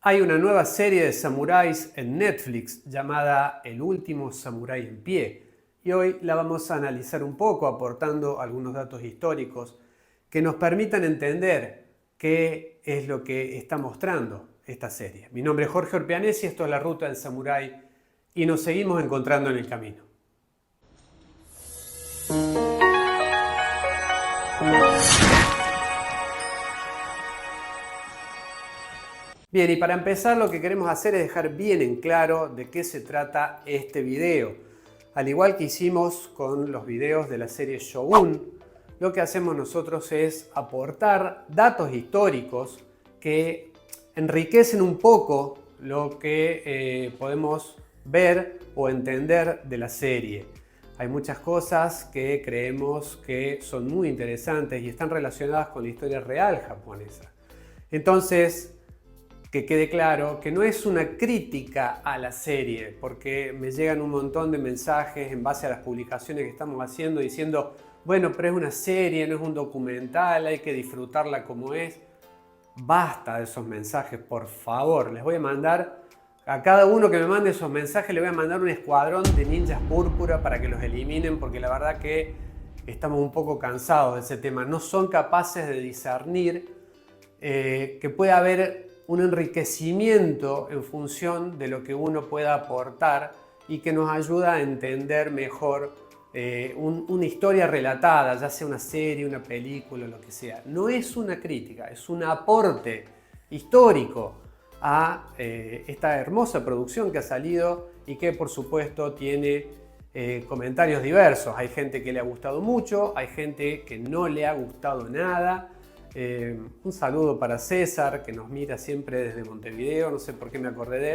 Hay una nueva serie de samuráis en Netflix llamada El último samurái en pie y hoy la vamos a analizar un poco aportando algunos datos históricos que nos permitan entender qué es lo que está mostrando esta serie. Mi nombre es Jorge Orpianesi, esto es La Ruta del Samurái y nos seguimos encontrando en el camino. Bien, y para empezar lo que queremos hacer es dejar bien en claro de qué se trata este video. Al igual que hicimos con los videos de la serie Shogun, lo que hacemos nosotros es aportar datos históricos que enriquecen un poco lo que podemos ver o entender de la serie. Hay muchas cosas que creemos que son muy interesantes y están relacionadas con la historia real japonesa. Entonces, que quede claro que no es una crítica a la serie, porque me llegan un montón de mensajes en base a las publicaciones que estamos haciendo diciendo, bueno, pero es una serie, no es un documental, hay que disfrutarla como es. Basta de esos mensajes, por favor. Les voy a mandar, a cada uno que me mande esos mensajes, le voy a mandar un escuadrón de ninjas púrpura para que los eliminen, porque la verdad que estamos un poco cansados de ese tema. No son capaces de discernir que puede haber un enriquecimiento en función de lo que uno pueda aportar y que nos ayuda a entender mejor una historia relatada, ya sea una serie, una película, lo que sea. No es una crítica, es un aporte histórico a esta hermosa producción que ha salido y que por supuesto tiene comentarios diversos. Hay gente que le ha gustado mucho, hay gente que no le ha gustado nada. Un saludo para César, que nos mira siempre desde Montevideo, no sé por qué me acordé de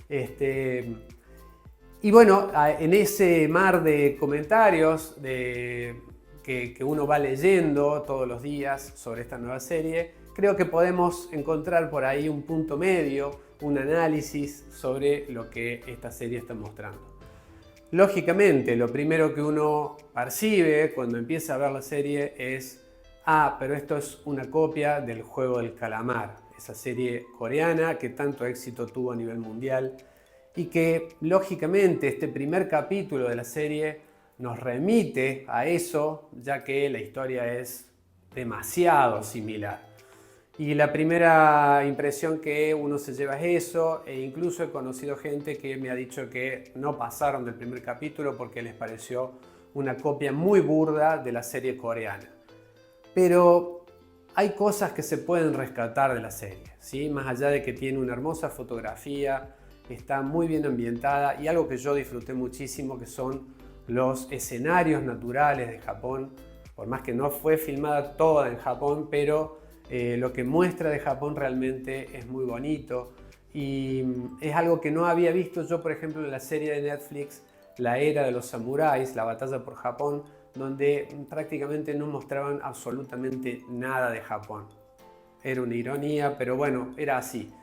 él. Y bueno, en ese mar de comentarios que uno va leyendo todos los días sobre esta nueva serie, creo que podemos encontrar por ahí un punto medio, un análisis sobre lo que esta serie está mostrando. Lógicamente, lo primero que uno percibe cuando empieza a ver la serie es pero esto es una copia del Juego del Calamar, esa serie coreana que tanto éxito tuvo a nivel mundial y que lógicamente este primer capítulo de la serie nos remite a eso, ya que la historia es demasiado similar. Y la primera impresión que uno se lleva es eso, e incluso he conocido gente que me ha dicho que no pasaron del primer capítulo porque les pareció una copia muy burda de la serie coreana. Pero hay cosas que se pueden rescatar de la serie, ¿sí? Más allá de que tiene una hermosa fotografía, está muy bien ambientada y algo que yo disfruté muchísimo que son los escenarios naturales de Japón, por más que no fue filmada toda en Japón, pero lo que muestra de Japón realmente es muy bonito y es algo que no había visto yo, por ejemplo, en la serie de Netflix, La Era de los Samuráis, la batalla por Japón, donde prácticamente no mostraban absolutamente nada de Japón. Era una ironía, pero bueno, era así.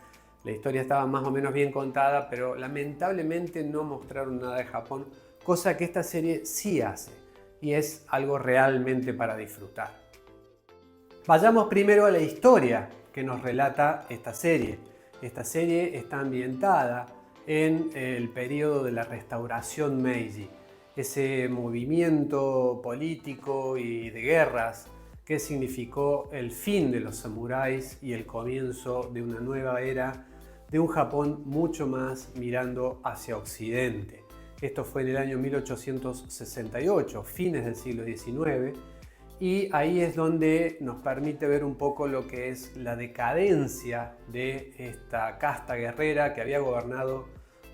La historia estaba más o menos bien contada, pero lamentablemente no mostraron nada de Japón, cosa que esta serie sí hace, y es algo realmente para disfrutar. Vayamos primero a la historia que nos relata esta serie. Esta serie está ambientada en el periodo de la restauración Meiji, ese movimiento político y de guerras que significó el fin de los samuráis y el comienzo de una nueva era de un Japón mucho más mirando hacia Occidente. Esto fue en el año 1868, fines del siglo XIX, y ahí es donde nos permite ver un poco lo que es la decadencia de esta casta guerrera que había gobernado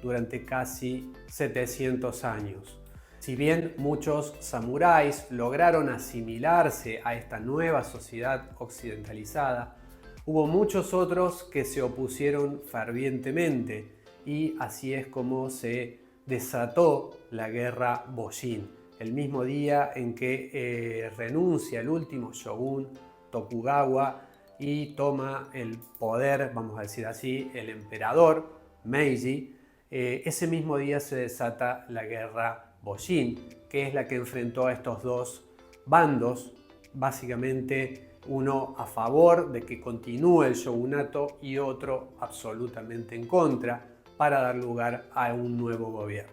durante casi 700 años. Si bien muchos samuráis lograron asimilarse a esta nueva sociedad occidentalizada, hubo muchos otros que se opusieron fervientemente y así es como se desató la guerra Boshin, el mismo día en que renuncia el último shogun Tokugawa y toma el poder, vamos a decir así, el emperador Meiji. Ese mismo día se desata la guerra Boshin, que es la que enfrentó a estos dos bandos, básicamente uno a favor de que continúe el shogunato y otro absolutamente en contra, para dar lugar a un nuevo gobierno.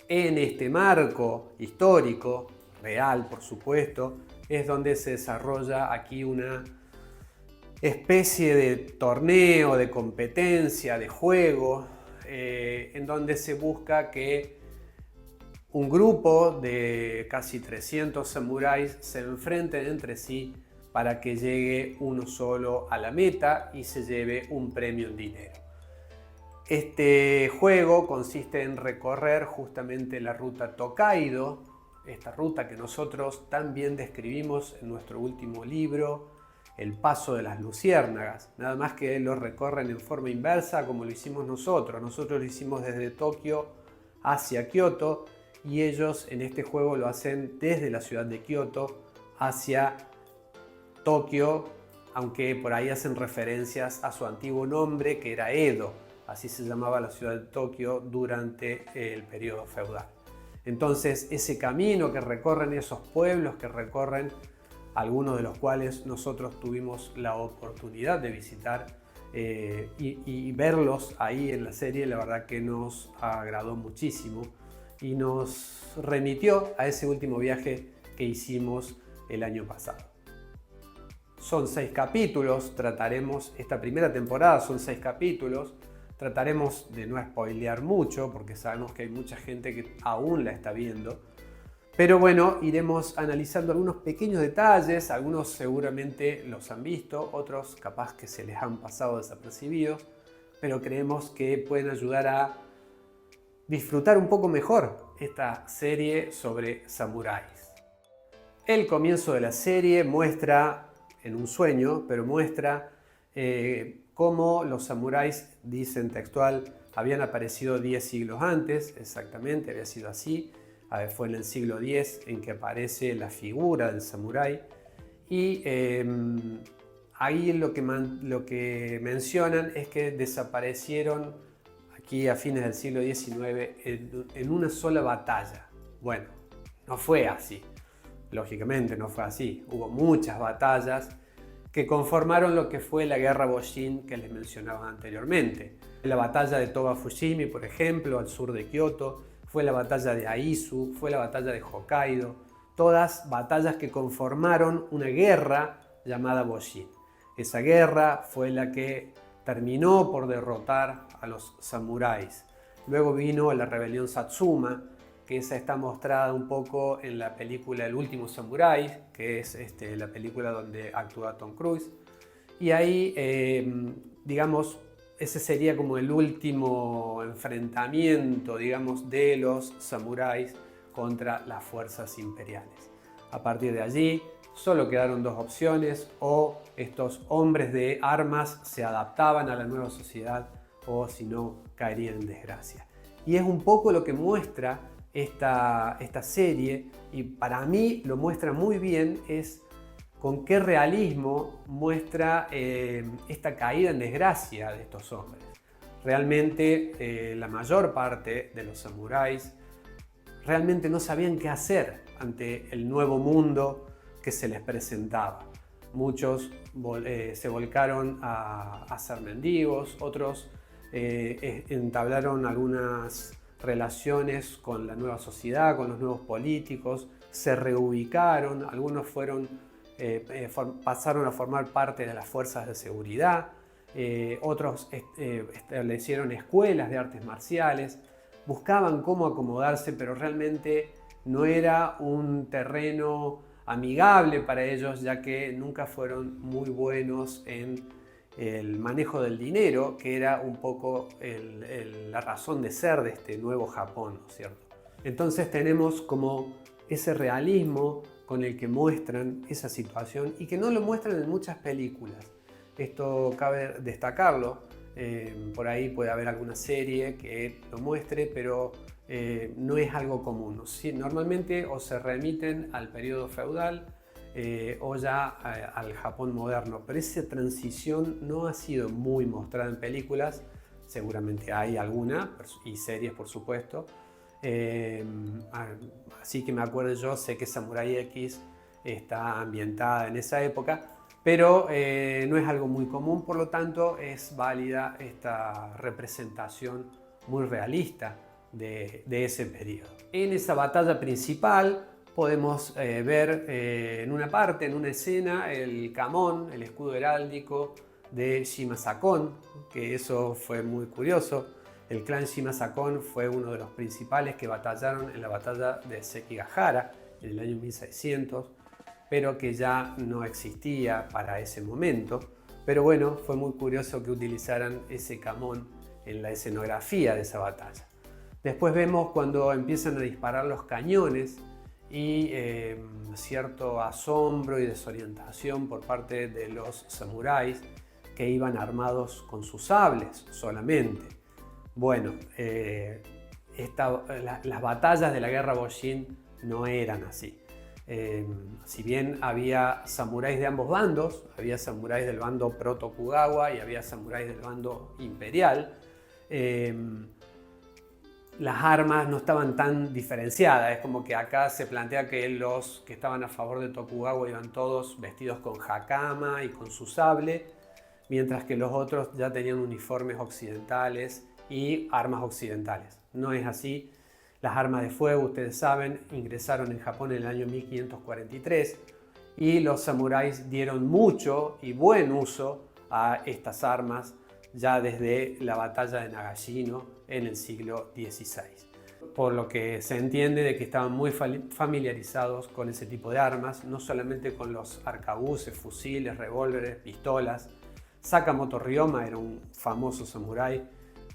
En este marco histórico, real por supuesto, es donde se desarrolla aquí una especie de torneo, de competencia, de juego, en donde se busca que un grupo de casi 300 samuráis se enfrenten entre sí para que llegue uno solo a la meta y se lleve un premio en dinero. Este juego consiste en recorrer justamente la ruta Tokaido, esta ruta que nosotros también describimos en nuestro último libro, El Paso de las Luciérnagas. Nada más que lo recorren en forma inversa como lo hicimos nosotros. Nosotros lo hicimos desde Tokio hacia Kioto y ellos en este juego lo hacen desde la ciudad de Kioto hacia Tokio, aunque por ahí hacen referencias a su antiguo nombre, que era Edo. Así se llamaba la ciudad de Tokio durante el periodo feudal. Entonces, ese camino que recorren esos pueblos, que recorren algunos de los cuales nosotros tuvimos la oportunidad de visitar y verlos ahí en la serie, la verdad que nos agradó muchísimo y nos remitió a ese último viaje que hicimos el año pasado. Son 6 capítulos, trataremos, esta primera temporada son 6 capítulos, trataremos de no spoilear mucho porque sabemos que hay mucha gente que aún la está viendo. Pero bueno, iremos analizando algunos pequeños detalles, algunos seguramente los han visto, otros capaz que se les han pasado desapercibidos, pero creemos que pueden ayudar a disfrutar un poco mejor esta serie sobre samuráis. El comienzo de la serie muestra, en un sueño, pero muestra cómo los samuráis, dicen textual, habían aparecido 10 siglos antes, exactamente, había sido así. Fue en el siglo X en que aparece la figura del samurái y ahí lo que mencionan es que desaparecieron aquí a fines del siglo XIX en una sola batalla. Bueno, no fue así, lógicamente no fue así, hubo muchas batallas que conformaron lo que fue la guerra Boshin que les mencionaba anteriormente. La batalla de Toba Fushimi, por ejemplo, al sur de Kioto, fue la batalla de Aizu, fue la batalla de Hokkaido, todas batallas que conformaron una guerra llamada Boshin. Esa guerra fue la que terminó por derrotar a los samuráis. Luego vino la rebelión Satsuma, que esa está mostrada un poco en la película El último samurái, que es la película donde actúa Tom Cruise. Y ahí, digamos, ese sería como el último enfrentamiento, digamos, de los samuráis contra las fuerzas imperiales. A partir de allí, solo quedaron 2 opciones: o estos hombres de armas se adaptaban a la nueva sociedad, o si no, caerían en desgracia. Y es un poco lo que muestra esta serie, y para mí lo muestra muy bien, es con qué realismo muestra esta caída en desgracia de estos hombres. Realmente la mayor parte de los samuráis realmente no sabían qué hacer ante el nuevo mundo que se les presentaba. Muchos se volcaron a ser mendigos, otros entablaron algunas relaciones con la nueva sociedad, con los nuevos políticos, se reubicaron, algunos pasaron a formar parte de las fuerzas de seguridad, otros establecieron escuelas de artes marciales, buscaban cómo acomodarse, pero realmente no era un terreno amigable para ellos, ya que nunca fueron muy buenos en el manejo del dinero, que era un poco la razón de ser de este nuevo Japón, ¿no es cierto? Entonces tenemos como ese realismo con el que muestran esa situación y que no lo muestran en muchas películas. Esto cabe destacarlo, por ahí puede haber alguna serie que lo muestre, pero no es algo común. Normalmente o se remiten al periodo feudal o ya al Japón moderno, pero esa transición no ha sido muy mostrada en películas. Seguramente hay alguna, y series por supuesto. Así que me acuerdo, yo sé que Samurai X está ambientada en esa época, pero no es algo muy común, por lo tanto es válida esta representación muy realista de ese periodo. En esa batalla principal podemos ver en una parte, en una escena, el khamon, el escudo heráldico de Shima Sakon, que eso fue muy curioso. El clan Shima Sakon fue uno de los principales que batallaron en la batalla de Sekigahara en el año 1600, pero que ya no existía para ese momento. Pero bueno, fue muy curioso que utilizaran ese khamon en la escenografía de esa batalla. Después vemos cuando empiezan a disparar los cañones y cierto asombro y desorientación por parte de los samuráis que iban armados con sus sables solamente. Bueno, las batallas de la guerra Boshin no eran así. Si bien había samuráis de ambos bandos, había samuráis del bando proto-Tokugawa y había samuráis del bando imperial, las armas no estaban tan diferenciadas. Es como que acá se plantea que los que estaban a favor de Tokugawa iban todos vestidos con hakama y con su sable, mientras que los otros ya tenían uniformes occidentales y armas occidentales. No es así. Las armas de fuego, ustedes saben, ingresaron en Japón en el año 1543 y los samuráis dieron mucho y buen uso a estas armas ya desde la batalla de Nagashino en el siglo XVI. Por lo que se entiende de que estaban muy familiarizados con ese tipo de armas, no solamente con los arcabuces, fusiles, revólveres, pistolas. Sakamoto Ryoma era un famoso samurái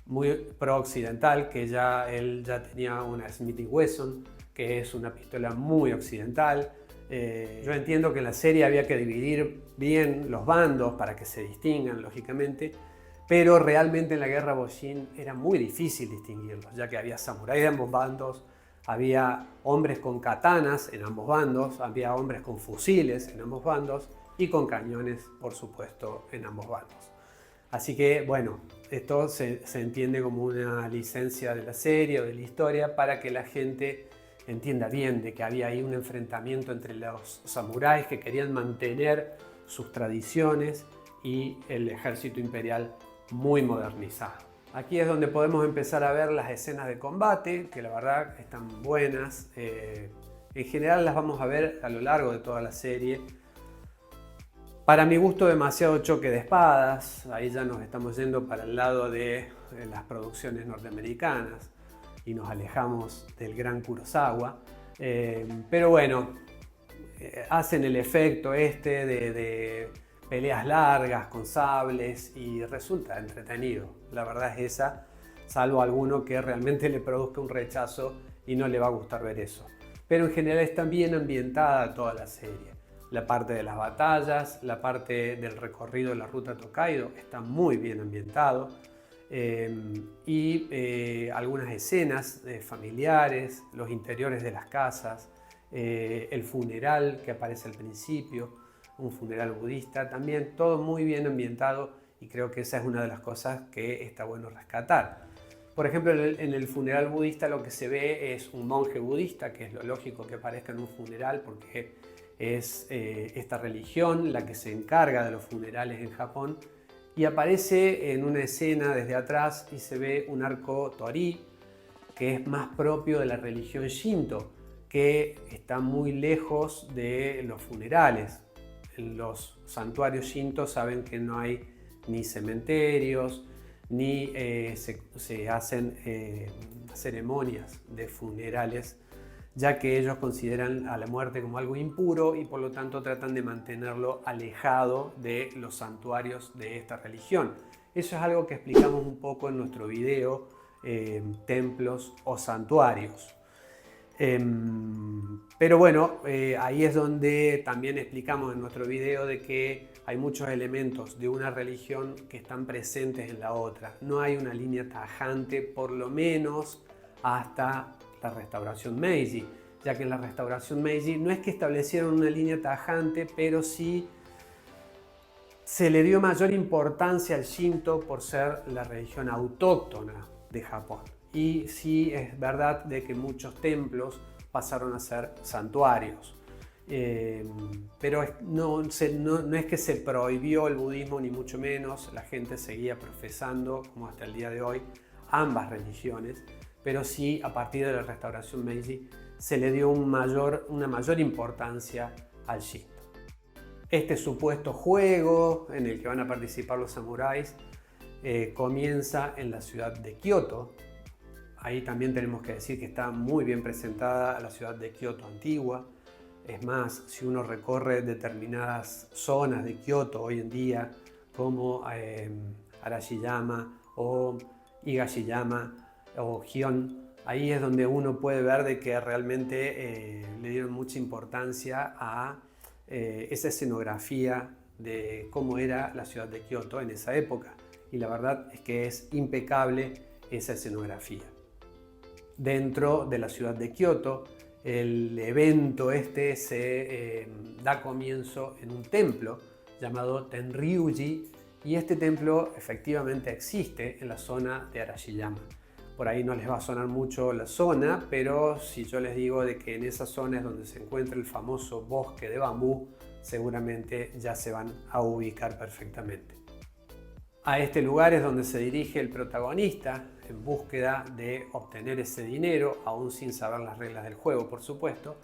muy pro-occidental, que él ya tenía una Smith & Wesson, que es una pistola muy occidental. Yo entiendo que en la serie había que dividir bien los bandos para que se distingan, lógicamente, pero realmente en la guerra Boshin era muy difícil distinguirlos, ya que había samuráis de ambos bandos, había hombres con katanas en ambos bandos, había hombres con fusiles en ambos bandos y con cañones, por supuesto, en ambos bandos. Así que, bueno, esto se entiende como una licencia de la serie o de la historia para que la gente entienda bien de que había ahí un enfrentamiento entre los samuráis que querían mantener sus tradiciones y el ejército imperial muy modernizado. Aquí es donde podemos empezar a ver las escenas de combate, que la verdad están buenas. En general las vamos a ver a lo largo de toda la serie. Para mi gusto, demasiado choque de espadas. Ahí ya nos estamos yendo para el lado de las producciones norteamericanas y nos alejamos del gran Kurosawa. Pero bueno, hacen el efecto de peleas largas con sables y resulta entretenido. La verdad es esa, salvo alguno que realmente le produzca un rechazo y no le va a gustar ver eso. Pero en general está bien ambientada toda la serie. La parte de las batallas, la parte del recorrido de la ruta Tokaido está muy bien ambientado. Algunas escenas familiares, los interiores de las casas, el funeral que aparece al principio, un funeral budista, también todo muy bien ambientado y creo que esa es una de las cosas que está bueno rescatar. Por ejemplo, en el funeral budista lo que se ve es un monje budista, que es lo lógico que aparezca en un funeral porque es esta religión la que se encarga de los funerales en Japón, y aparece en una escena desde atrás y se ve un arco torii que es más propio de la religión Shinto, que está muy lejos de los funerales. En los santuarios Shinto saben que no hay ni cementerios, ni se hacen ceremonias de funerales, ya que ellos consideran a la muerte como algo impuro y por lo tanto tratan de mantenerlo alejado de los santuarios de esta religión. Eso es algo que explicamos un poco en nuestro video, templos o santuarios. Pero bueno, ahí es donde también explicamos en nuestro video de que hay muchos elementos de una religión que están presentes en la otra. No hay una línea tajante, por lo menos hasta la restauración Meiji, ya que en la restauración Meiji no es que establecieron una línea tajante, pero sí se le dio mayor importancia al Shinto por ser la religión autóctona de Japón. Y sí es verdad de que muchos templos pasaron a ser santuarios. Pero no es que se prohibió el budismo ni mucho menos, la gente seguía profesando, como hasta el día de hoy, ambas religiones, pero sí a partir de la restauración Meiji se le dio una mayor importancia al Shinto. Este supuesto juego en el que van a participar los samuráis comienza en la ciudad de Kioto. Ahí también tenemos que decir que está muy bien presentada la ciudad de Kioto antigua. Es más, si uno recorre determinadas zonas de Kioto hoy en día, como Arashiyama o Higashiyama o Gion, ahí es donde uno puede ver de que realmente le dieron mucha importancia a esa escenografía de cómo era la ciudad de Kioto en esa época. Y la verdad es que es impecable esa escenografía. Dentro de la ciudad de Kioto, el evento este se da comienzo en un templo llamado Tenryuji, y este templo efectivamente existe en la zona de Arashiyama. Por ahí no les va a sonar mucho la zona, pero si yo les digo de que en esa zona es donde se encuentra el famoso bosque de bambú, seguramente ya se van a ubicar perfectamente. A este lugar es donde se dirige el protagonista en búsqueda de obtener ese dinero, aún sin saber las reglas del juego, por supuesto.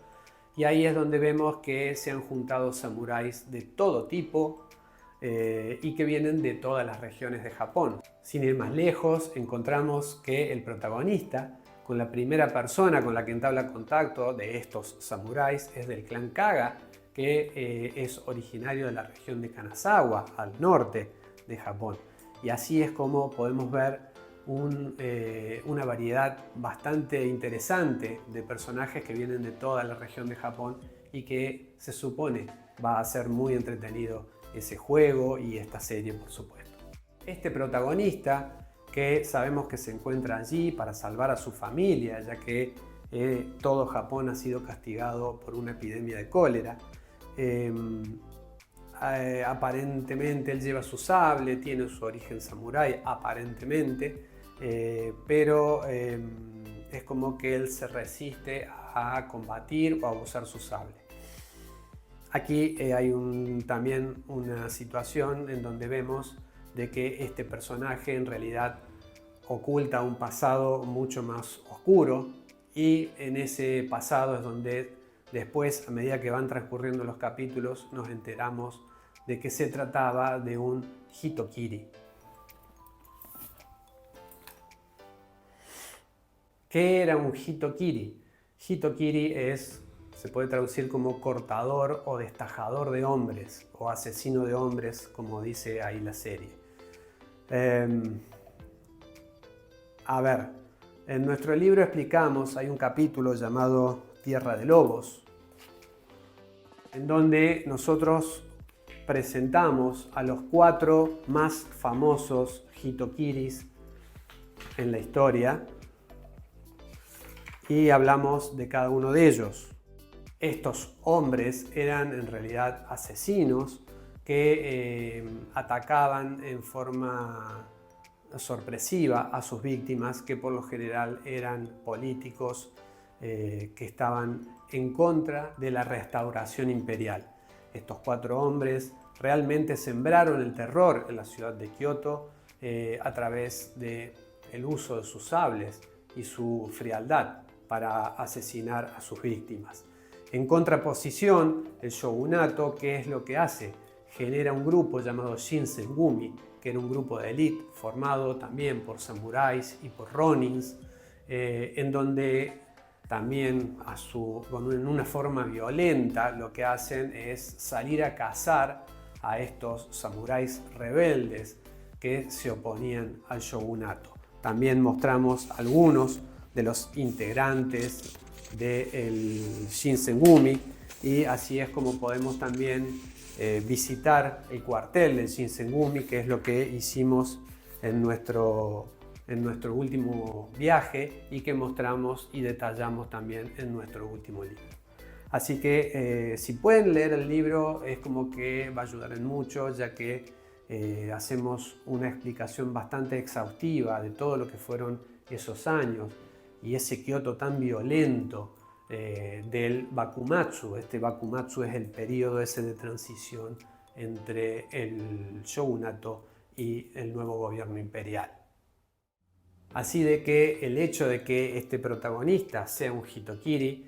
Y ahí es donde vemos que se han juntado samuráis de todo tipo y que vienen de todas las regiones de Japón. Sin ir más lejos, encontramos que el protagonista, con la primera persona con la que entabla contacto de estos samuráis, es del clan Kaga, que es originario de la región de Kanazawa, al norte de Japón. Y así es como podemos ver una variedad bastante interesante de personajes que vienen de toda la región de Japón y que se supone va a ser muy entretenido ese juego y esta serie, por supuesto. Este protagonista, que sabemos que se encuentra allí para salvar a su familia, ya que todo Japón ha sido castigado por una epidemia de cólera, aparentemente él lleva su sable, tiene su origen samurái, aparentemente, pero es como que él se resiste a combatir o a usar su sable. Aquí hay también una situación en donde vemos de que este personaje en realidad oculta un pasado mucho más oscuro, y en ese pasado es donde después, a medida que van transcurriendo los capítulos, nos enteramos de que se trataba de un hitokiri. ¿Qué era un hitokiri? Hitokiri se puede traducir como cortador o destajador de hombres, o asesino de hombres, como dice ahí la serie. A ver, en nuestro libro explicamos, hay un capítulo llamado Tierra de Lobos, en donde nosotros presentamos a los 4 más famosos hitokiris en la historia y hablamos de cada uno de ellos. Estos hombres eran en realidad asesinos que atacaban en forma sorpresiva a sus víctimas, que por lo general eran políticos que estaban en contra de la restauración imperial. Estos 4 hombres realmente sembraron el terror en la ciudad de Kioto a través del uso de sus sables y su frialdad para asesinar a sus víctimas. En contraposición, el shogunato, ¿qué es lo que hace? Genera un grupo llamado Shinsengumi, que era un grupo de élite formado también por samuráis y por ronins, en donde también en una forma violenta lo que hacen es salir a cazar a estos samuráis rebeldes que se oponían al shogunato. También mostramos algunos de los integrantes del Shinsengumi, y así es como podemos también visitar el cuartel del Shinsengumi, que es lo que hicimos en nuestro último viaje y que mostramos y detallamos también en nuestro último libro. Así que si pueden leer el libro es como que va a ayudar en mucho, ya que hacemos una explicación bastante exhaustiva de todo lo que fueron esos años y ese Kioto tan violento del Bakumatsu. Este Bakumatsu es el periodo ese de transición entre el shogunato y el nuevo gobierno imperial. Así de que el hecho de que este protagonista sea un Hitokiri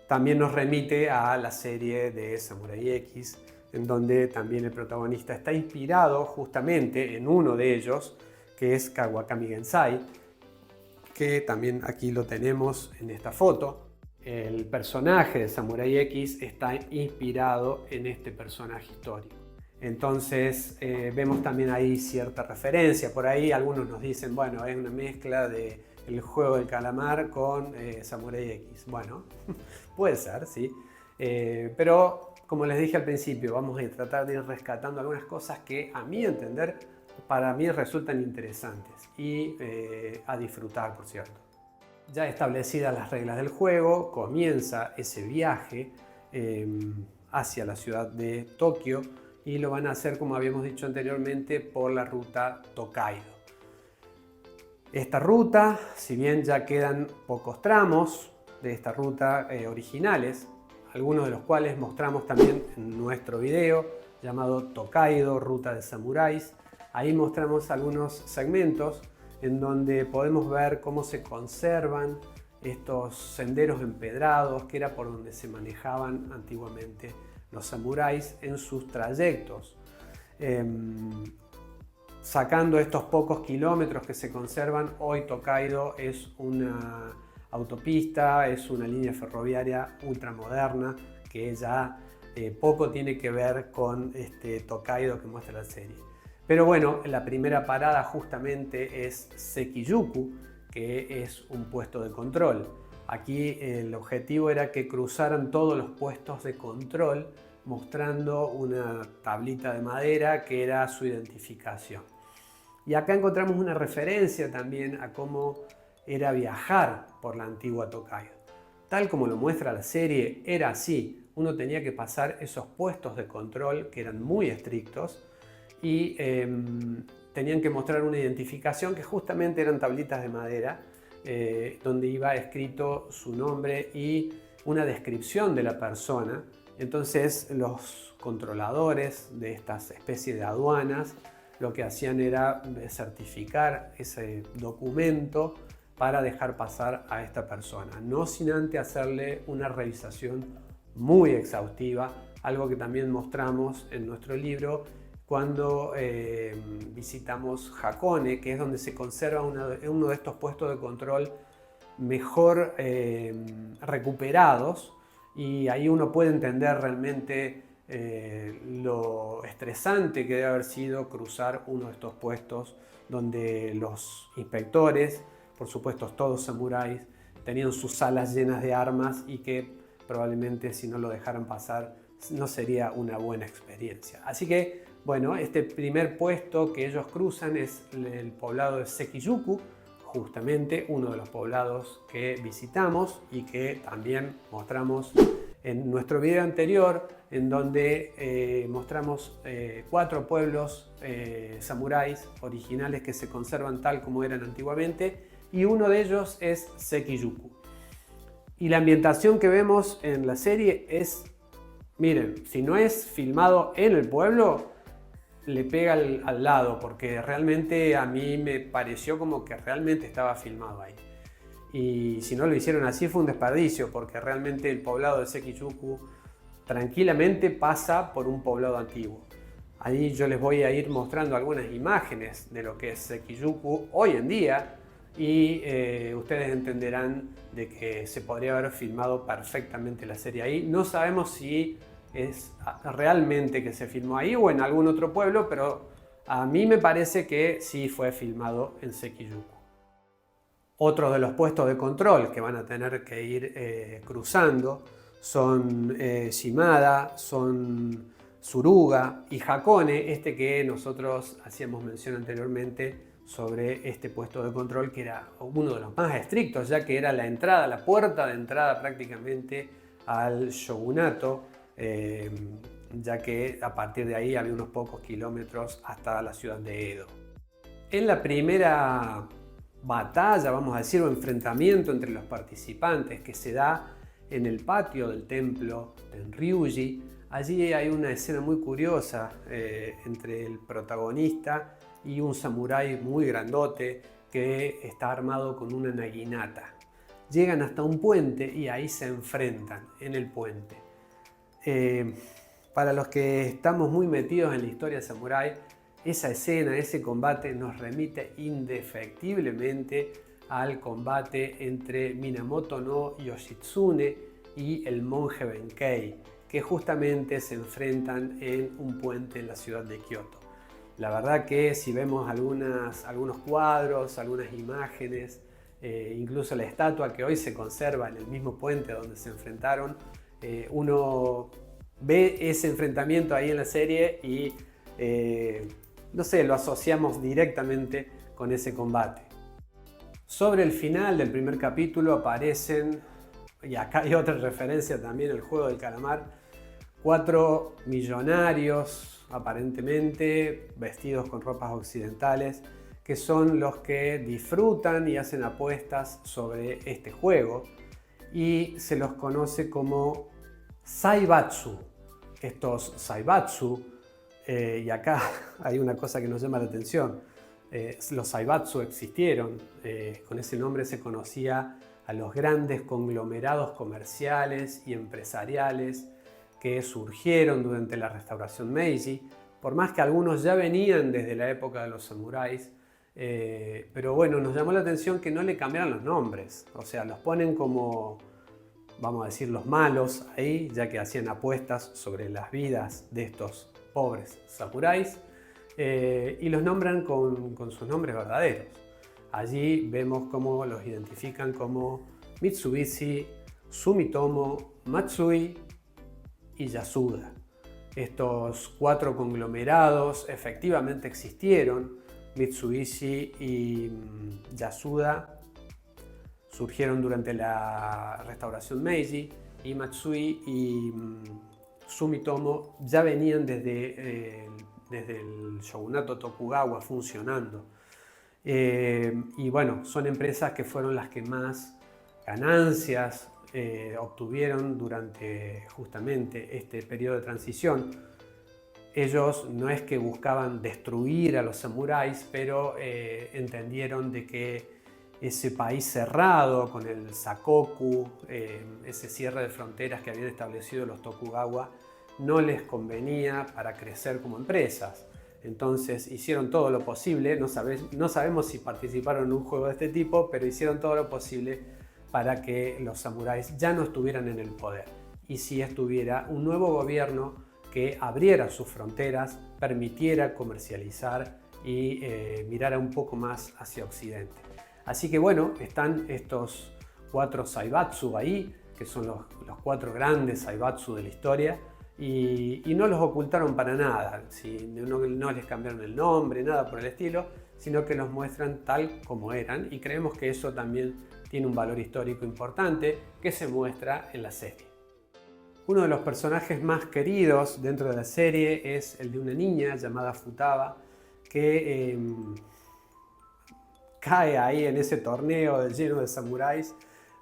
también nos remite a la serie de Samurai X, en donde también el protagonista está inspirado justamente en uno de ellos, que es Kawakami Genzai, que también aquí lo tenemos en esta foto. El personaje de Samurai X está inspirado en este personaje histórico. Entonces vemos también ahí cierta referencia. Por ahí algunos nos dicen, bueno, es una mezcla de el juego del calamar con Samurai X. Bueno, puede ser, sí. Pero como les dije al principio, vamos a tratar de ir rescatando algunas cosas que a mi entender, para mí resultan interesantes y a disfrutar, por cierto. Ya establecidas las reglas del juego, comienza ese viaje hacia la ciudad de Tokio y lo van a hacer, como habíamos dicho anteriormente, por la ruta Tokaido. Esta ruta, si bien ya quedan pocos tramos de esta ruta originales, algunos de los cuales mostramos también en nuestro video llamado Tokaido, Ruta de Samuráis. Ahí mostramos algunos segmentos en donde podemos ver cómo se conservan estos senderos empedrados, que era por donde se manejaban antiguamente los samuráis en sus trayectos. Sacando estos pocos kilómetros que se conservan, hoy Tokaido es una autopista, es una línea ferroviaria ultramoderna que ya poco tiene que ver con este Tokaido que muestra la serie. Pero bueno, la primera parada justamente es Sekiyuku, que es un puesto de control. Aquí el objetivo era que cruzaran todos los puestos de control mostrando una tablita de madera que era su identificación. Y acá encontramos una referencia también a cómo era viajar por la antigua Tokaido. Tal como lo muestra la serie, era así. Uno tenía que pasar esos puestos de control que eran muy estrictos y tenían que mostrar una identificación que justamente eran tablitas de madera donde iba escrito su nombre y una descripción de la persona. Entonces los controladores de estas especies de aduanas lo que hacían era certificar ese documento para dejar pasar a esta persona, no sin antes hacerle una revisación muy exhaustiva, algo que también mostramos en nuestro libro cuando visitamos Hakone, que es donde se conserva uno de estos puestos de control mejor recuperados, y ahí uno puede entender realmente lo estresante que debe haber sido cruzar uno de estos puestos donde los inspectores, por supuesto todos samuráis, tenían sus alas llenas de armas y que probablemente si no lo dejaran pasar no sería una buena experiencia. Así que bueno, este primer puesto que ellos cruzan es el poblado de Sekiyuku, justamente uno de los poblados que visitamos y que también mostramos en nuestro video anterior, en donde mostramos 4 pueblos samuráis originales que se conservan tal como eran antiguamente, y uno de ellos es Sekiyuku. Y la ambientación que vemos en la serie es, miren, si no es filmado en el pueblo, le pega al lado, porque realmente a mí me pareció como que realmente estaba filmado ahí. Y si no lo hicieron así fue un desperdicio, porque realmente el poblado de Sekiyuku tranquilamente pasa por un poblado antiguo. Ahí yo les voy a ir mostrando algunas imágenes de lo que es Sekiyuku hoy en día y ustedes entenderán de que se podría haber filmado perfectamente la serie ahí. No sabemos si es realmente que se filmó ahí o en algún otro pueblo, pero a mí me parece que sí fue filmado en Sekiyuku. Otros de los puestos de control que van a tener que ir cruzando son Shimada, son Suruga y Hakone, este que nosotros hacíamos mención anteriormente sobre este puesto de control, que era uno de los más estrictos, ya que era la entrada, la puerta de entrada prácticamente al shogunato, ya que a partir de ahí había unos pocos kilómetros hasta la ciudad de Edo. En la primera batalla, vamos a decir, o enfrentamiento entre los participantes que se da en el patio del templo de Ryuji. Allí hay una escena muy curiosa entre el protagonista y un samurái muy grandote que está armado con una naginata. Llegan hasta un puente y ahí se enfrentan en el puente. Para los que estamos muy metidos en la historia samurái, esa escena, ese combate nos remite indefectiblemente al combate entre Minamoto no Yoshitsune y el monje Benkei, que justamente se enfrentan en un puente en la ciudad de Kioto. La verdad que si vemos algunos cuadros, algunas imágenes, incluso la estatua que hoy se conserva en el mismo puente donde se enfrentaron, uno ve ese enfrentamiento ahí en la serie y no sé, lo asociamos directamente con ese combate. Sobre el final del primer capítulo aparecen, y acá hay otra referencia también al juego del calamar, 4 millonarios aparentemente vestidos con ropas occidentales, que son los que disfrutan y hacen apuestas sobre este juego, y se los conoce como Zaibatsu. Estos Zaibatsu, y acá hay una cosa que nos llama la atención, los Zaibatsu existieron, con ese nombre se conocía a los grandes conglomerados comerciales y empresariales que surgieron durante la restauración Meiji, por más que algunos ya venían desde la época de los samuráis, pero bueno, nos llamó la atención que no le cambiaran los nombres, o sea, los ponen como, vamos a decir, los malos ahí, ya que hacían apuestas sobre las vidas de estos pobres samuráis, y los nombran con sus nombres verdaderos. Allí vemos cómo los identifican como Mitsubishi, Sumitomo, Matsui y Yasuda. Estos 4 conglomerados efectivamente existieron. Mitsubishi y Yasuda surgieron durante la restauración Meiji, y Matsui y Sumitomo ya venían desde el shogunato Tokugawa funcionando. Y bueno, son empresas que fueron las que más ganancias obtuvieron durante justamente este periodo de transición. Ellos no es que buscaban destruir a los samuráis, pero entendieron de que ese país cerrado con el Sakoku, ese cierre de fronteras que habían establecido los Tokugawa, no les convenía para crecer como empresas. Entonces hicieron todo lo posible, no sabemos si participaron en un juego de este tipo, pero hicieron todo lo posible para que los samuráis ya no estuvieran en el poder, y si estuviera un nuevo gobierno que abriera sus fronteras, permitiera comercializar y mirara un poco más hacia Occidente. Así que bueno, están estos 4 Zaibatsu ahí, que son los 4 grandes Zaibatsu de la historia, y no los ocultaron para nada, no les cambiaron el nombre, nada por el estilo, sino que los muestran tal como eran, y creemos que eso también tiene un valor histórico importante que se muestra en la serie. Uno de los personajes más queridos dentro de la serie es el de una niña llamada Futaba, que cae ahí en ese torneo lleno de samuráis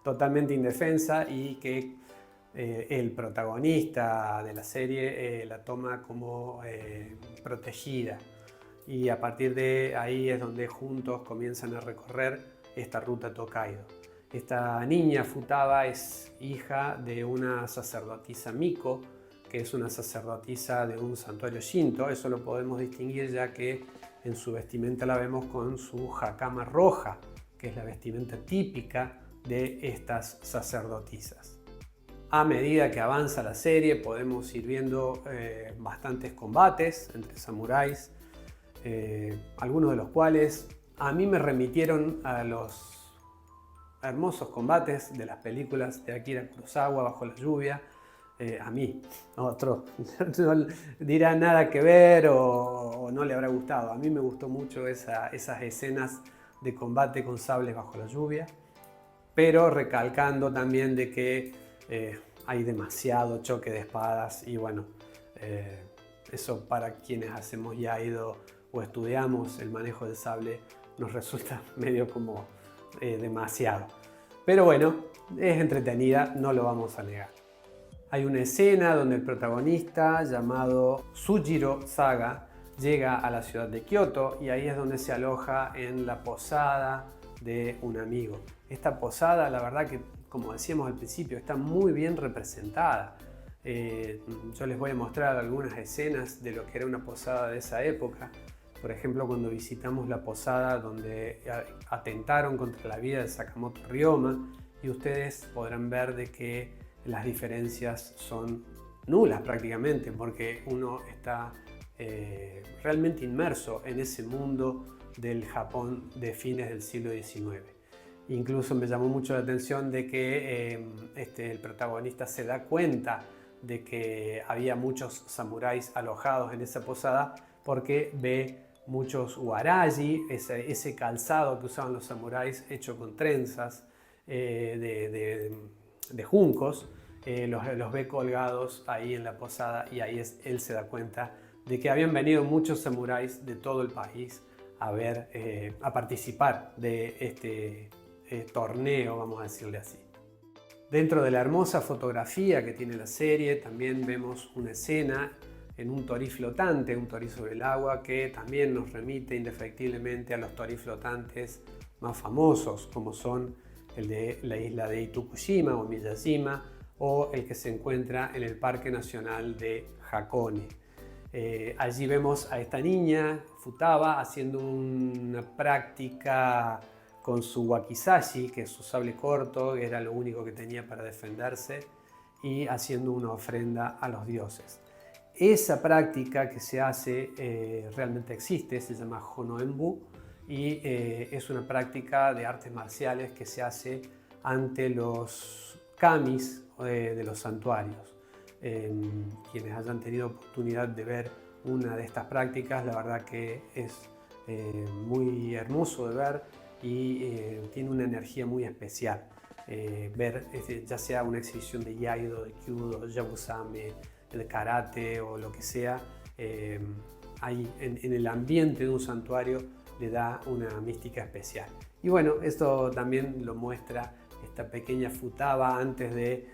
totalmente indefensa, y que el protagonista de la serie la toma como protegida, y a partir de ahí es donde juntos comienzan a recorrer esta ruta Tokaido. Esta niña Futaba es hija de una sacerdotisa Miko, que es una sacerdotisa de un santuario Shinto. Eso lo podemos distinguir ya que en su vestimenta la vemos con su hakama roja, que es la vestimenta típica de estas sacerdotisas. A medida que avanza la serie podemos ir viendo bastantes combates entre samuráis, algunos de los cuales a mí me remitieron a los hermosos combates de las películas de Akira Kurosawa, Bajo la lluvia. A mí, otro no dirá nada que ver o no le habrá gustado. A mí me gustó mucho esas escenas de combate con sables bajo la lluvia, pero recalcando también de que hay demasiado choque de espadas, y bueno, eso para quienes hemos ya ido o estudiamos el manejo del sable nos resulta medio como demasiado. Pero bueno, es entretenida, no lo vamos a negar. Hay una escena donde el protagonista, llamado Sujiro Saga, llega a la ciudad de Kioto y ahí es donde se aloja en la posada de un amigo. Esta posada, la verdad que, como decíamos al principio, está muy bien representada. Yo les voy a mostrar algunas escenas de lo que era una posada de esa época. Por ejemplo, cuando visitamos la posada donde atentaron contra la vida de Sakamoto Ryoma, y ustedes podrán ver de que las diferencias son nulas prácticamente, porque uno está realmente inmerso en ese mundo del Japón de fines del siglo XIX. Incluso me llamó mucho la atención de que el protagonista se da cuenta de que había muchos samuráis alojados en esa posada porque ve muchos waraji, ese calzado que usaban los samuráis hecho con trenzas de juncos, los ve colgados ahí en la posada y ahí él se da cuenta de que habían venido muchos samuráis de todo el país a participar de este torneo, vamos a decirle así. Dentro de la hermosa fotografía que tiene la serie, también vemos una escena en un torii flotante, un torii sobre el agua, que también nos remite indefectiblemente a los torii flotantes más famosos, como son el de la isla de Itokushima o Miyajima, o el que se encuentra en el Parque Nacional de Hakone. Allí vemos a esta niña, Futaba, haciendo una práctica con su wakizashi, que es su sable corto, que era lo único que tenía para defenderse, y haciendo una ofrenda a los dioses. Esa práctica que se hace realmente existe, se llama Honoenbu, y es una práctica de artes marciales que se hace ante los kamis de los santuarios. Quienes hayan tenido oportunidad de ver una de estas prácticas, la verdad que es muy hermoso de ver y tiene una energía muy especial. Ver ya sea una exhibición de Iaido, de Kyudo, Yabusame, de karate o lo que sea, ahí en el ambiente de un santuario le da una mística especial. Y bueno, esto también lo muestra esta pequeña Futaba antes de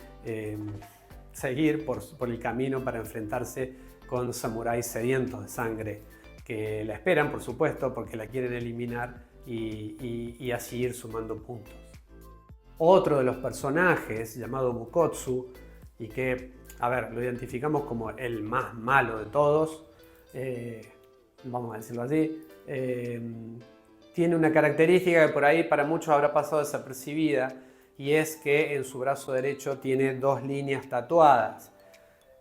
seguir por el camino para enfrentarse con samuráis sedientos de sangre que la esperan, por supuesto, porque la quieren eliminar y así ir sumando puntos. Otro de los personajes, llamado Bukotsu, y que, a ver, lo identificamos como el más malo de todos, vamos a decirlo así, tiene una característica que por ahí para muchos habrá pasado desapercibida, y es que en su brazo derecho tiene dos líneas tatuadas.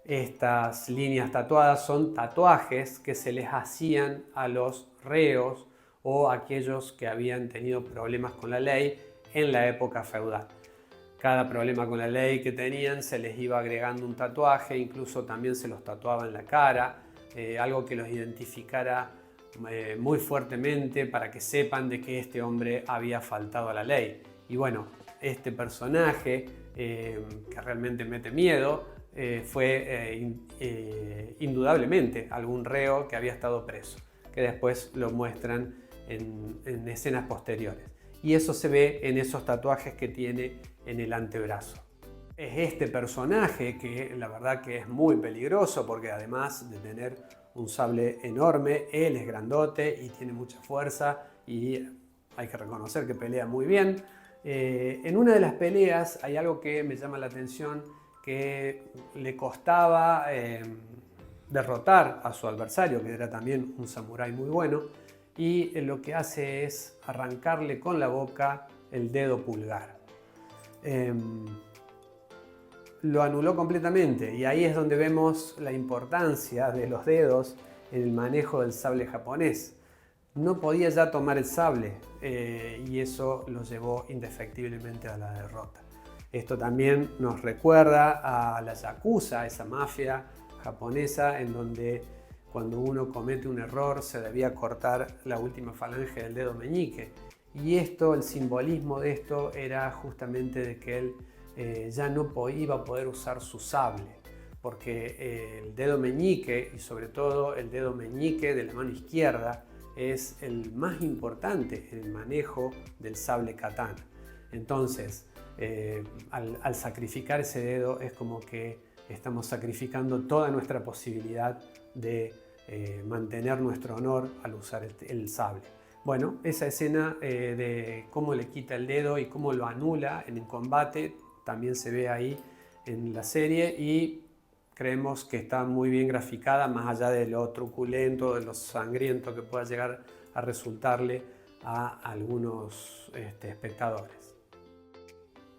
Estas líneas tatuadas son tatuajes que se les hacían a los reos o aquellos que habían tenido problemas con la ley en la época feudal. Cada problema con la ley que tenían se les iba agregando un tatuaje, incluso también se los tatuaba en la cara, algo que los identificara muy fuertemente para que sepan de que este hombre había faltado a la ley. Y bueno, este personaje que realmente mete miedo fue indudablemente algún reo que había estado preso, que después lo muestran en escenas posteriores. Y eso se ve en esos tatuajes que tiene en el antebrazo. Es este personaje que la verdad que es muy peligroso porque además de tener un sable enorme, él es grandote y tiene mucha fuerza y hay que reconocer que pelea muy bien. En una de las peleas hay algo que me llama la atención, que le costaba derrotar a su adversario, que era también un samurái muy bueno, y lo que hace es arrancarle con la boca el dedo pulgar. Lo anuló completamente y ahí es donde vemos la importancia de los dedos en el manejo del sable japonés. No podía ya tomar el sable y eso lo llevó indefectiblemente a la derrota. Esto también nos recuerda a la Yakuza, esa mafia japonesa en donde cuando uno comete un error se debía cortar la última falange del dedo meñique. Y esto, el simbolismo de esto era justamente de que él ya no iba a poder usar su sable, porque el dedo meñique y sobre todo el dedo meñique de la mano izquierda es el más importante en el manejo del sable katana. Entonces, al sacrificar ese dedo es como que estamos sacrificando toda nuestra posibilidad de mantener nuestro honor al usar el sable. Bueno, esa escena de cómo le quita el dedo y cómo lo anula en el combate también se ve ahí en la serie y creemos que está muy bien graficada, más allá de lo truculento, de lo sangriento que pueda llegar a resultarle a algunos espectadores.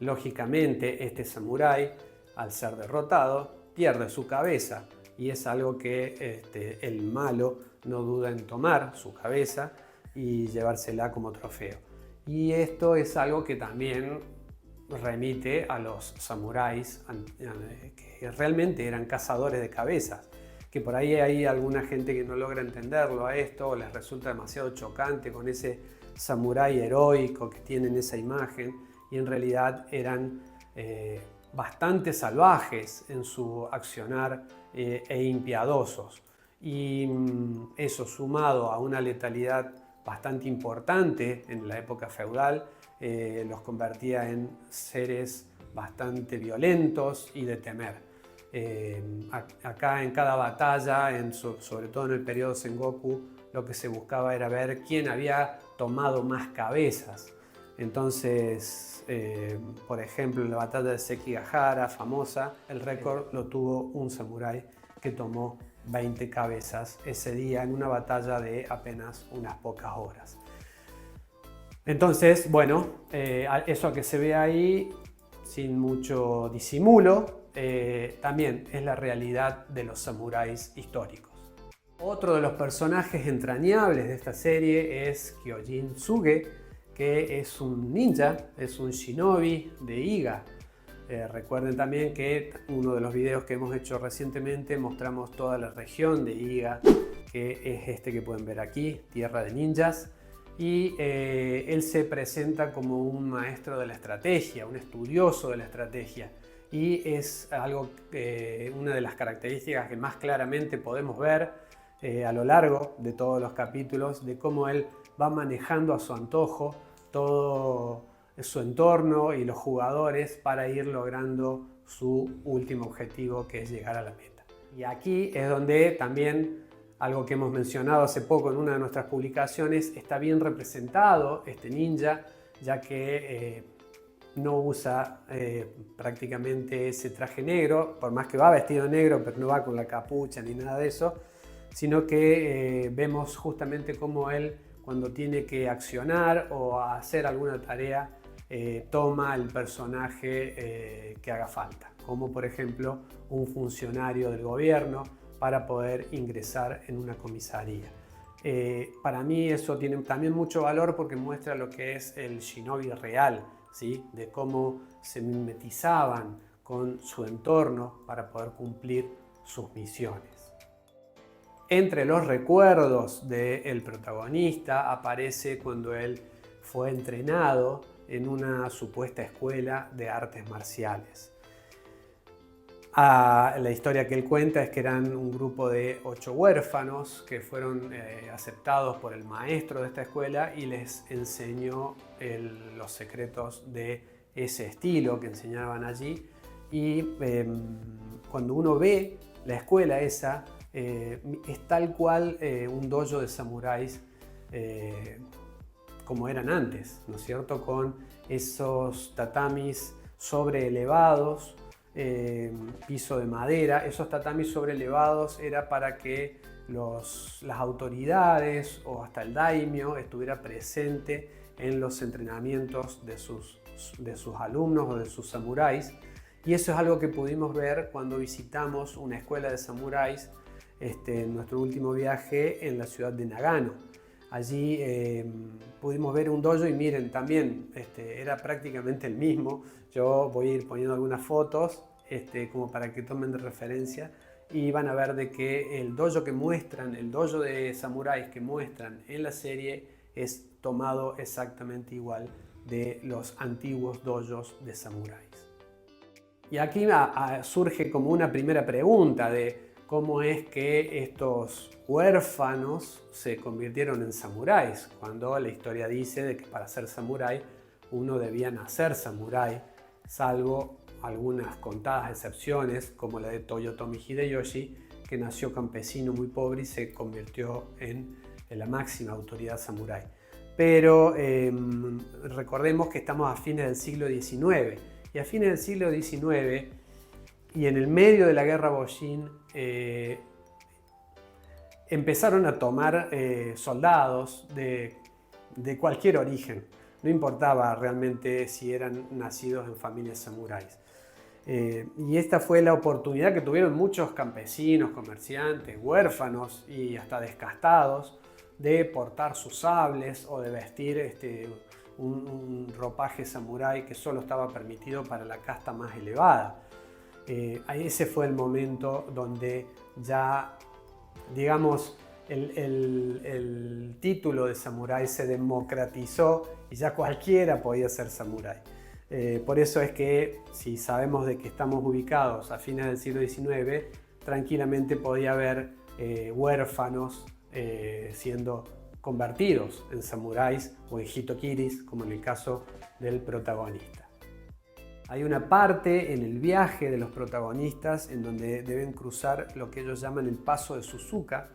Lógicamente, este samurái, al ser derrotado, pierde su cabeza y es algo que el malo no duda en tomar su cabeza y llevársela como trofeo. Y esto es algo que también remite a los samuráis que realmente eran cazadores de cabezas, que por ahí hay alguna gente que no logra entenderlo a esto o les resulta demasiado chocante con ese samurái heroico que tienen esa imagen, y en realidad eran bastante salvajes en su accionar e impiadosos. Y eso, sumado a una letalidad bastante importante en la época feudal, los convertía en seres bastante violentos y de temer. Acá en cada batalla, sobre todo en el periodo Sengoku, lo que se buscaba era ver quién había tomado más cabezas. Entonces, por ejemplo, en la batalla de Sekigahara, famosa, el récord lo tuvo un samurái que tomó 20 cabezas ese día en una batalla de apenas unas pocas horas. Entonces, bueno, eso que se ve ahí, sin mucho disimulo, también es la realidad de los samuráis históricos. Otro de los personajes entrañables de esta serie es Kyojin Tsuge, que es un ninja, es un shinobi de Iga. Recuerden también que uno de los videos que hemos hecho recientemente mostramos toda la región de Iga, que es este que pueden ver aquí, Tierra de Ninjas. Y él se presenta como un maestro de la estrategia, un estudioso de la estrategia. Y es algo, una de las características que más claramente podemos ver a lo largo de todos los capítulos, de cómo él va manejando a su antojo todo su entorno y los jugadores para ir logrando su último objetivo, que es llegar a la meta. Y aquí es donde también, algo que hemos mencionado hace poco en una de nuestras publicaciones, está bien representado este ninja, ya que no usa prácticamente ese traje negro, por más que va vestido negro, pero no va con la capucha ni nada de eso, sino que vemos justamente cómo él, cuando tiene que accionar o hacer alguna tarea, toma el personaje que haga falta, como por ejemplo un funcionario del gobierno para poder ingresar en una comisaría. Para mí eso tiene también mucho valor porque muestra lo que es el shinobi real, ¿sí? De cómo se mimetizaban con su entorno para poder cumplir sus misiones. Entre los recuerdos del protagonista aparece cuando él fue entrenado en una supuesta escuela de artes marciales. La historia que él cuenta es que eran un grupo de 8 huérfanos que fueron aceptados por el maestro de esta escuela y les enseñó los secretos de ese estilo que enseñaban allí. Y cuando uno ve la escuela esa, es tal cual un dojo de samuráis como eran antes, ¿no es cierto? Con esos tatamis sobreelevados, piso de madera. Esos tatamis sobreelevados era para que las autoridades o hasta el daimyo estuviera presente en los entrenamientos de sus alumnos o de sus samuráis. Y eso es algo que pudimos ver cuando visitamos una escuela de samuráis en nuestro último viaje en la ciudad de Nagano. Allí pudimos ver un dojo y miren, también era prácticamente el mismo. Yo voy a ir poniendo algunas fotos como para que tomen de referencia y van a ver de que el dojo que muestran, el dojo de samuráis que muestran en la serie es tomado exactamente igual de los antiguos dojos de samuráis. Y aquí surge como una primera pregunta de cómo es que estos huérfanos se convirtieron en samuráis, cuando la historia dice de que para ser samurái uno debía nacer samurái, salvo algunas contadas excepciones, como la de Toyotomi Hideyoshi, que nació campesino muy pobre y se convirtió en la máxima autoridad samurái. Pero recordemos que estamos a fines del siglo XIX, y a fines del siglo XIX y en el medio de la guerra Boshin empezaron a tomar soldados de cualquier origen, no importaba realmente si eran nacidos en familias samuráis. Y esta fue la oportunidad que tuvieron muchos campesinos, comerciantes, huérfanos y hasta descastados de portar sus sables o de vestir un ropaje samurái que solo estaba permitido para la casta más elevada. Ese fue el momento donde ya, digamos, el título de samurái se democratizó y ya cualquiera podía ser samurái. Por eso es que, si sabemos de que estamos ubicados a fines del siglo XIX, tranquilamente podía haber huérfanos siendo convertidos en samuráis o en hitokiris, como en el caso del protagonista. Hay una parte en el viaje de los protagonistas en donde deben cruzar lo que ellos llaman el paso de Suzuka.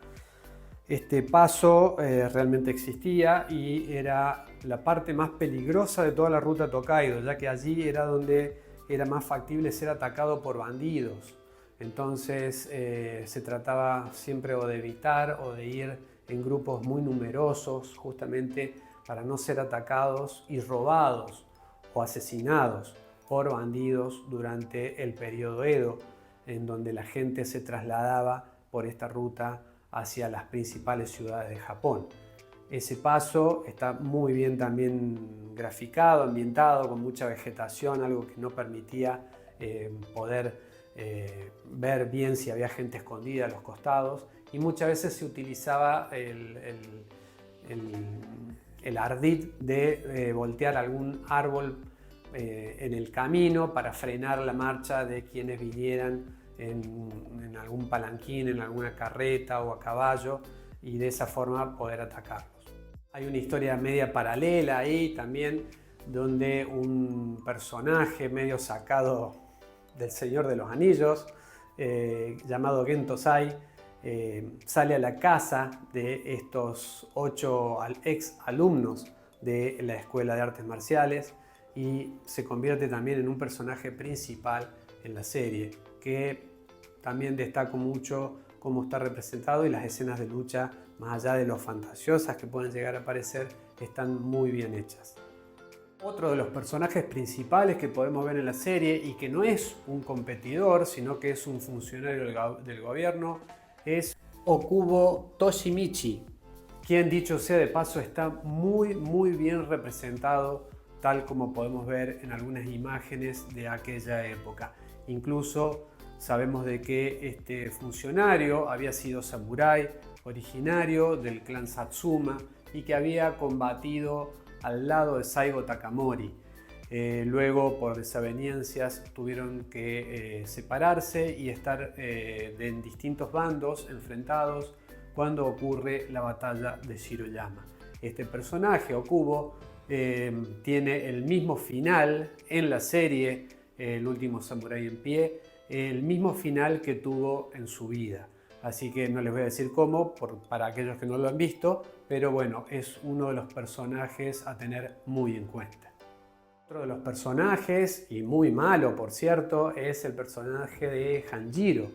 Este paso realmente existía y era la parte más peligrosa de toda la ruta Tokaido, ya que allí era donde era más factible ser atacado por bandidos. Entonces se trataba siempre o de evitar o de ir en grupos muy numerosos, justamente para no ser atacados y robados o asesinados por bandidos durante el periodo Edo, en donde la gente se trasladaba por esta ruta hacia las principales ciudades de Japón. Ese paso está muy bien también graficado, ambientado, con mucha vegetación, algo que no permitía poder ver bien si había gente escondida a los costados, y muchas veces se utilizaba el ardid de voltear algún árbol en el camino para frenar la marcha de quienes vinieran en algún palanquín, en alguna carreta o a caballo, y de esa forma poder atacarlos. Hay una historia media paralela ahí también, donde un personaje medio sacado del Señor de los Anillos, llamado Gento Sai, sale a la casa de estos 8 ex alumnos de la Escuela de Artes Marciales y se convierte también en un personaje principal en la serie, que también destaco mucho cómo está representado, y las escenas de lucha, más allá de lo fantasiosas que pueden llegar a parecer, están muy bien hechas. Otro de los personajes principales que podemos ver en la serie, y que no es un competidor, sino que es un funcionario del gobierno, es Okubo Toshimichi, quien, dicho sea de paso, está muy bien representado, tal como podemos ver en algunas imágenes de aquella época. Incluso sabemos de que este funcionario había sido samurái, originario del clan Satsuma, y que había combatido al lado de Saigo Takamori. Luego, por desavenencias, tuvieron que separarse y estar en distintos bandos enfrentados cuando ocurre la batalla de Shiroyama. Este personaje, Okubo, tiene el mismo final en la serie El último samurái en pie, el mismo final que tuvo en su vida. Así que no les voy a decir cómo, para aquellos que no lo han visto, pero bueno, es uno de los personajes a tener muy en cuenta. Otro de los personajes, y muy malo por cierto, es el personaje de Hanjiro.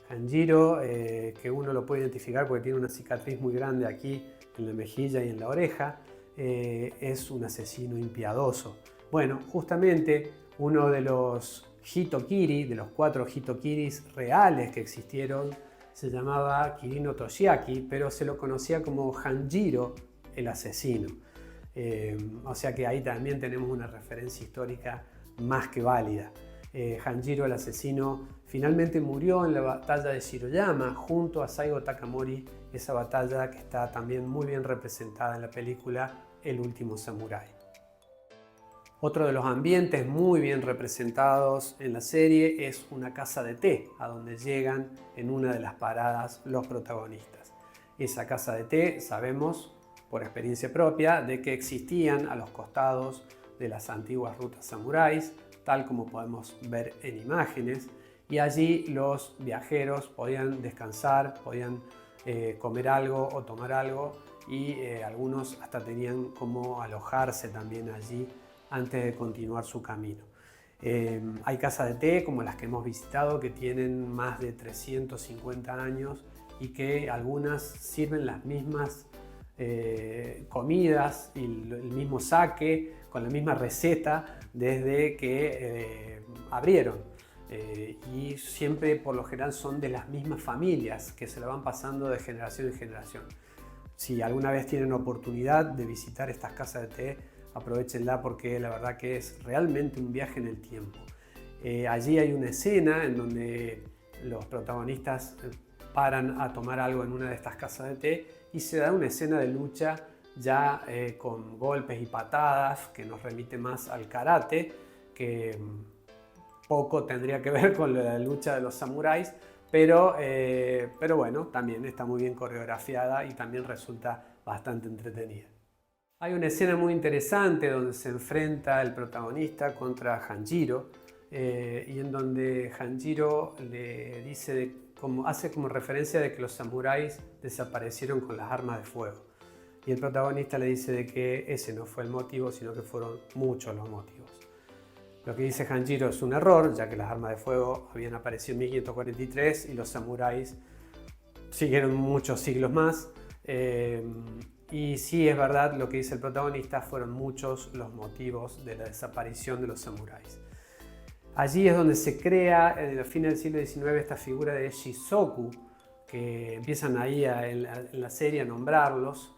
Hanjiro, que uno lo puede identificar porque tiene una cicatriz muy grande aquí en la mejilla y en la oreja, es un asesino impiadoso. Bueno, justamente uno de los hitokiri, de los 4 hitokiris reales que existieron, se llamaba Kirino Toshiaki, pero se lo conocía como Hanjiro, el asesino. O sea que ahí también tenemos una referencia histórica más que válida. Hanjiro, el asesino, finalmente murió en la batalla de Shiroyama junto a Saigo Takamori, esa batalla que está también muy bien representada en la película El último samurái. Otro de los ambientes muy bien representados en la serie es una casa de té, a donde llegan en una de las paradas los protagonistas. Esa casa de té, sabemos por experiencia propia, de que existían a los costados de las antiguas rutas samuráis, tal como podemos ver en imágenes, y allí los viajeros podían descansar, podían comer algo o tomar algo, y algunos hasta tenían como alojarse también allí antes de continuar su camino. Hay casas de té como las que hemos visitado que tienen más de 350 años y que algunas sirven las mismas comidas y el mismo sake con la misma receta desde que abrieron. Y siempre por lo general son de las mismas familias que se la van pasando de generación en generación. Si alguna vez tienen oportunidad de visitar estas casas de té, aprovéchenla porque la verdad que es realmente un viaje en el tiempo. Allí hay una escena en donde los protagonistas paran a tomar algo en una de estas casas de té y se da una escena de lucha ya con golpes y patadas que nos remite más al karate, que poco tendría que ver con la lucha de los samuráis, pero bueno, también está muy bien coreografiada y también resulta bastante entretenida. Hay una escena muy interesante donde se enfrenta el protagonista contra Hanjiro y en donde Hanjiro le dice, hace como referencia de que los samuráis desaparecieron con las armas de fuego. Y el protagonista le dice de que ese no fue el motivo, sino que fueron muchos los motivos. Lo que dice Hanjiro es un error, ya que las armas de fuego habían aparecido en 1543 y los samuráis siguieron muchos siglos más. Y sí es verdad lo que dice el protagonista, fueron muchos los motivos de la desaparición de los samuráis. Allí es donde se crea, en el fin del siglo XIX, esta figura de Shisoku, que empiezan ahí en la serie a nombrarlos,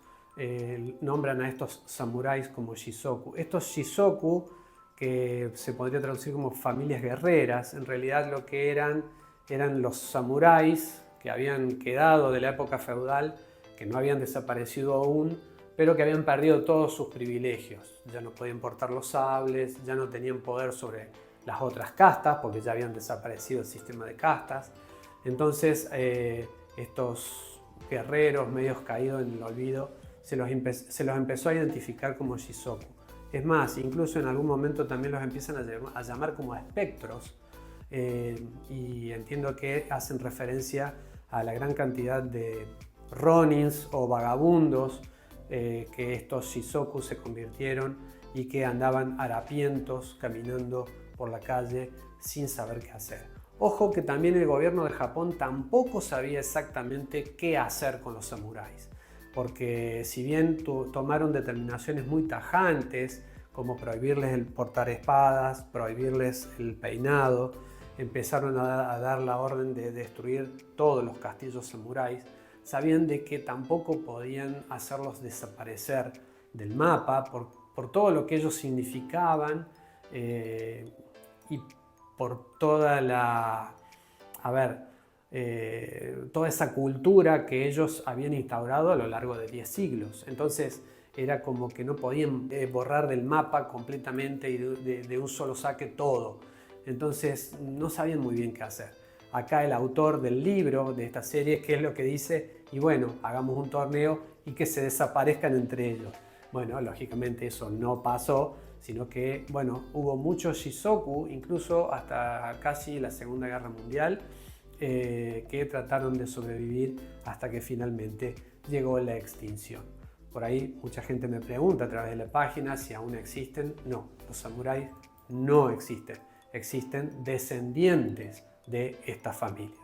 nombran a estos samuráis como Shisoku. Estos Shisoku, que se podría traducir como familias guerreras, en realidad lo que eran los samuráis que habían quedado de la época feudal, que no habían desaparecido aún, pero que habían perdido todos sus privilegios. Ya no podían portar los sables, ya no tenían poder sobre las otras castas, porque ya habían desaparecido el sistema de castas. Entonces, estos guerreros medios caídos en el olvido, se los empezó a identificar como Shisoku. Es más, incluso en algún momento también los empiezan a llamar como espectros, y entiendo que hacen referencia a la gran cantidad de ronins o vagabundos que estos Shisoku se convirtieron y que andaban harapientos caminando por la calle sin saber qué hacer. Ojo que también el gobierno de Japón tampoco sabía exactamente qué hacer con los samuráis, porque si bien tomaron determinaciones muy tajantes, como prohibirles el portar espadas, prohibirles el peinado, empezaron a dar la orden de destruir todos los castillos samuráis, sabían de que tampoco podían hacerlos desaparecer del mapa por todo lo que ellos significaban y por toda toda esa cultura que ellos habían instaurado a lo largo de 10 siglos. Entonces era como que no podían borrar del mapa completamente y de un solo saque todo. Entonces no sabían muy bien qué hacer. Acá el autor del libro de esta serie, ¿qué es lo que dice? Y bueno, hagamos un torneo y que se desaparezcan entre ellos. Bueno, lógicamente eso no pasó, sino que, bueno, hubo muchos Shisoku, incluso hasta casi la Segunda Guerra Mundial, que trataron de sobrevivir hasta que finalmente llegó la extinción. Por ahí mucha gente me pregunta a través de la página si aún existen. No, los samuráis no existen. Existen descendientes de estas familias.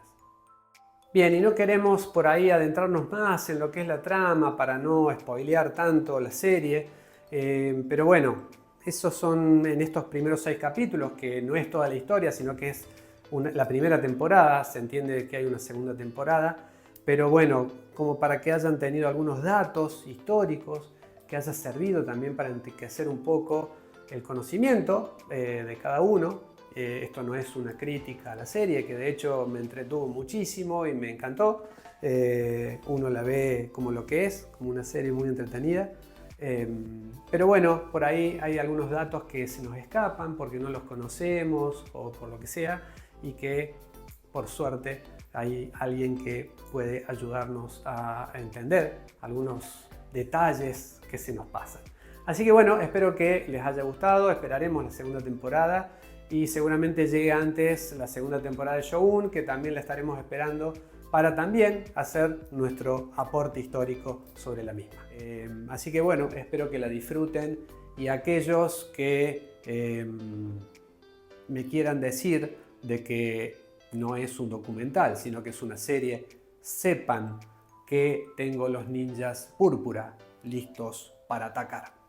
Bien, y no queremos por ahí adentrarnos más en lo que es la trama para no spoilear tanto la serie, pero bueno, esos son en estos primeros 6 capítulos, que no es toda la historia, sino que es la primera temporada. Se entiende que hay una segunda temporada, pero bueno, como para que hayan tenido algunos datos históricos, que haya servido también para enriquecer un poco el conocimiento de cada uno. Esto no es una crítica a la serie, que de hecho me entretuvo muchísimo y me encantó. Uno la ve como lo que es, como una serie muy entretenida. Pero bueno, por ahí hay algunos datos que se nos escapan porque no los conocemos o por lo que sea, y que por suerte hay alguien que puede ayudarnos a entender algunos detalles que se nos pasan. Así que bueno, espero que les haya gustado, esperaremos la segunda temporada y seguramente llegue antes la segunda temporada de Shogun, que también la estaremos esperando para también hacer nuestro aporte histórico sobre la misma. Así que bueno, espero que la disfruten, y aquellos que me quieran decir de que no es un documental, sino que es una serie, sepan que tengo los ninjas púrpura listos para atacar.